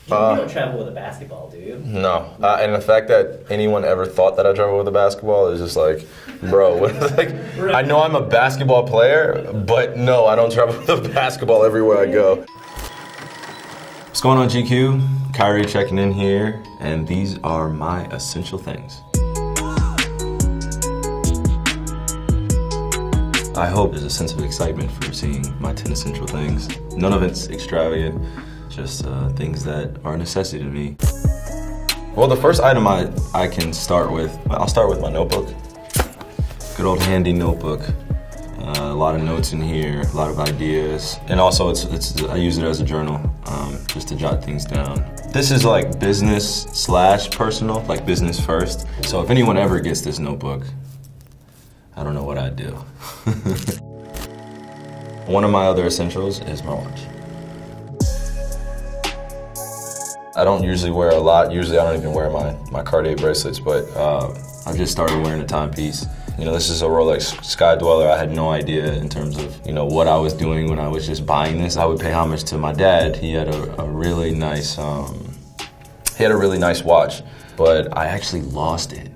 You don't travel with a basketball, do you? No. And the fact that anyone ever thought that I travel with a basketball is just like, bro, like, I know I'm a basketball player, but no, I don't travel with a basketball everywhere I go. What's going on, GQ? Kyrie checking in here, and these are my essential things. I hope there's a sense of excitement for seeing my 10 essential things. None of it's extravagant, just things that are a necessity to me. Well, the first item I can start with, I'll start with my notebook. Good old handy notebook. A lot of notes in here, a lot of ideas. And also I use it as a journal, just to jot things down. This is like business/personal, like business first. So if anyone ever gets this notebook, I don't know what I'd do. One of my other essentials is my watch. I don't usually wear a lot. Usually I don't even wear my Cartier bracelets, but I've just started wearing a timepiece. You know, this is a Rolex Sky Dweller. I had no idea in terms of, you know, what I was doing when I was just buying this. I would pay homage to my dad. He had a really nice, watch, but I actually lost it.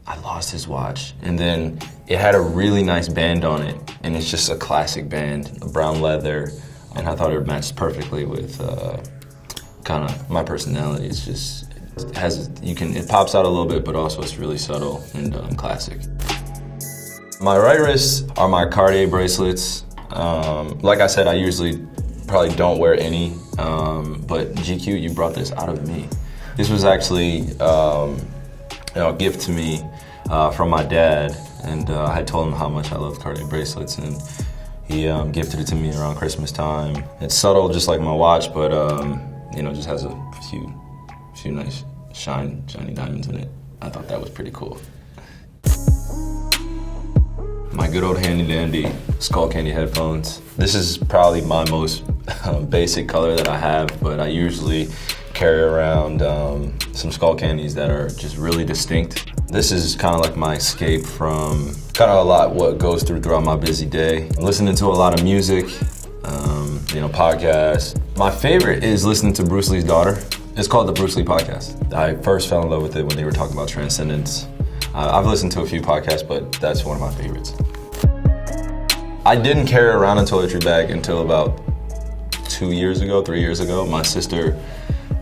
I lost his watch, and then it had a really nice band on it, and it's just a classic band, brown leather, and I thought it matched perfectly with kind of my personality. It's just, it pops out a little bit, but also it's really subtle and classic. My right wrist are my Cartier bracelets. Like I said, I usually probably don't wear any, but GQ, you brought this out of me. This was actually a gift to me from my dad, and I had told him how much I loved Cartier bracelets, and he gifted it to me around Christmas time. It's subtle, just like my watch, but you know, just has a few nice shiny diamonds in it. I thought that was pretty cool. My good old handy dandy Skull Candy headphones. This is probably my most basic color that I have, but I usually carry around some Skull Candies that are just really distinct. This is kind of like my escape from kind of a lot what goes throughout my busy day. I'm listening to a lot of music, you know, podcasts. My favorite is listening to Bruce Lee's daughter. It's called the Bruce Lee Podcast. I first fell in love with it when they were talking about transcendence. I've listened to a few podcasts, but that's one of my favorites. I didn't carry around a toiletry bag until about 3 years ago. My sister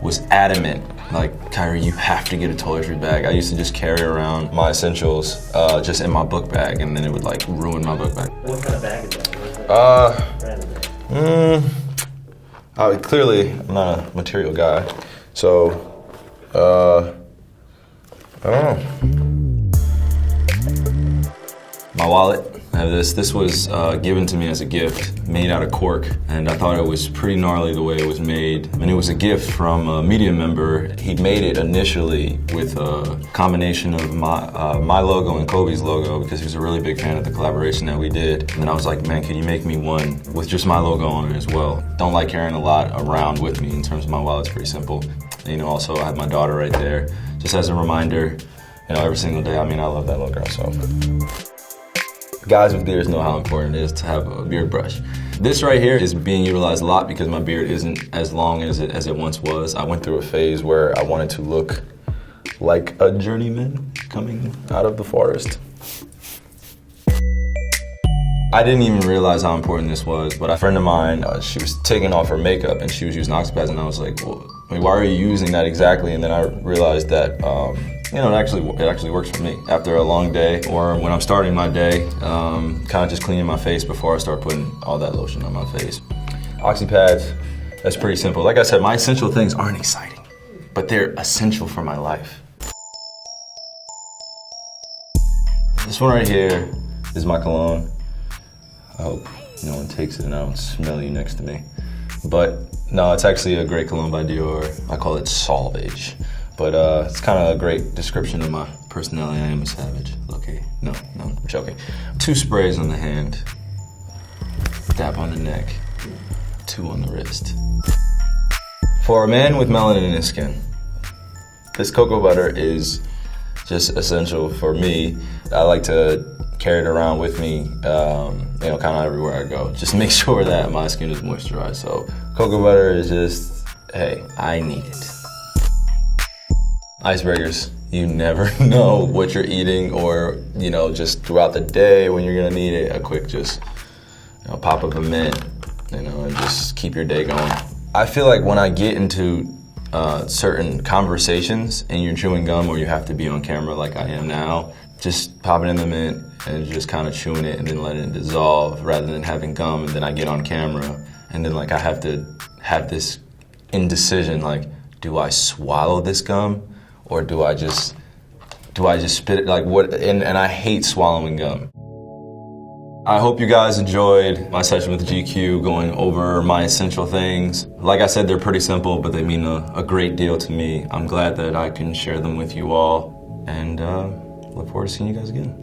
was adamant, like, Kyrie, you have to get a toiletry bag. I used to just carry around my essentials just in my book bag, and then it would like ruin my book bag. What kind of bag is that? Clearly, I'm not a material guy, so I don't know. My wallet. I have this. This was given to me as a gift, made out of cork, and I thought it was pretty gnarly the way it was made. And it was a gift from a media member. He made it initially with a combination of my logo and Kobe's logo because he was a really big fan of the collaboration that we did. And then I was like, man, can you make me one with just my logo on it as well? Don't like carrying a lot around with me in terms of my wallet. It's pretty simple. And, you know, also I have my daughter right there, just as a reminder. You know, every single day. I mean, I love that little girl, so. Guys with beards know how important it is to have a beard brush. This right here is being utilized a lot because my beard isn't as long as it once was. I went through a phase where I wanted to look like a journeyman coming out of the forest. I didn't even realize how important this was, but a friend of mine, she was taking off her makeup and she was using Oxypads, and I was like, well, why are you using that exactly? And then I realized that you know, it actually works for me. After a long day, or when I'm starting my day, kind of just cleaning my face before I start putting all that lotion on my face. Oxypads, that's pretty simple. Like I said, my essential things aren't exciting, but they're essential for my life. This one right here is my cologne. I hope no one takes it and I don't smell you next to me. But no, it's actually a great cologne by Dior. I call it Salvage. But it's kind of a great description of my personality. I am a savage. Okay, no, I'm joking. 2 sprays on the hand, dab on the neck, 2 on the wrist. For a man with melanin in his skin, this cocoa butter is just essential for me. I like to carry it around with me, you know, kind of everywhere I go. Just make sure that my skin is moisturized. So cocoa butter is just hey, I need it. Icebreakers. You never know what you're eating or, just throughout the day when you're gonna need it. A quick just, pop up a mint, and just keep your day going. I feel like when I get into certain conversations and you're chewing gum or you have to be on camera like I am now, just pop it in the mint and just kind of chewing it and then letting it dissolve rather than having gum and then I get on camera and then I have to have this indecision, do I swallow this gum or do I just spit it? And I hate swallowing gum. I hope you guys enjoyed my session with GQ going over my essential things. Like I said, they're pretty simple, but they mean a great deal to me. I'm glad that I can share them with you all and look forward to seeing you guys again.